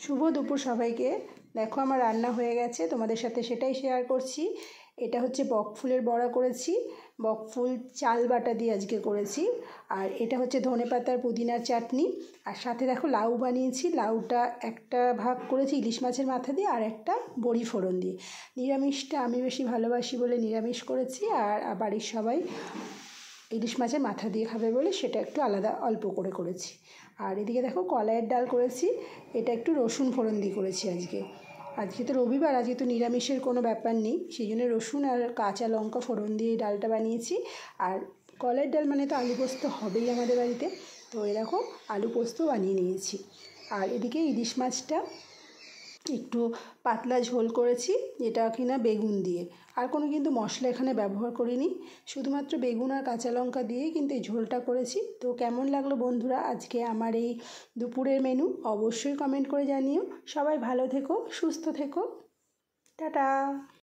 শুভ দুপুর সবাইকে। দেখো আমার রান্না হয়ে গেছে, তোমাদের সাথে সেটাই শেয়ার করছি। এটা হচ্ছে বকফুলের বড়া করেছি, বকফুল চাল বাটা দিয়ে আজকে করেছি। আর এটা হচ্ছে ধনেপাতার পুদিনার চাটনি। আর সাথে দেখো লাউ বানিয়েছি, লাউটা একটা ভাগ করেছি ইলিশ মাছের মাথা দিয়ে আর একটা বড়ি ফোড়ন দিয়ে। নিরামিষটা আমি বেশি ভালোবাসি বলে নিরামিষ করেছি, আর বাড়ির সবাই ইলিশ মাছের মাথা দিয়ে খাবে বলে সেটা একটু আলাদা অল্প করে করেছি। আর এদিকে দেখো কলাইয়ের ডাল করেছি, এটা একটু রসুন ফোড়ন দিয়ে করেছি আজকে। আজকে তো রবিবার, আজকে তো নিরামিষের কোনো ব্যাপার নেই, সেই জন্য রসুন আর কাঁচা লঙ্কা ফোড়ন দিয়ে এই ডালটা বানিয়েছি। আর কলাইয়ের ডাল মানে তো আলু পোস্ত হবেই আমাদের বাড়িতে, তো এরকম আলু পোস্ত বানিয়ে নিয়েছি। আর এদিকে ইলিশ মাছটা একটু পাতলা ঝোল করেছি, যেটা কিনা বেগুন দিয়ে, আর কোনো কিন্তু মশলা এখানে ব্যবহার করিনি, শুধুমাত্র বেগুন আর কাঁচা লঙ্কা দিয়েই কিন্তু এই ঝোলটা করেছি। তো কেমন লাগলো বন্ধুরা আজকে আমার এই দুপুরের মেনু, অবশ্যই কমেন্ট করে জানিও। সবাই ভালো থেকো, সুস্থ থেকো, টাটা।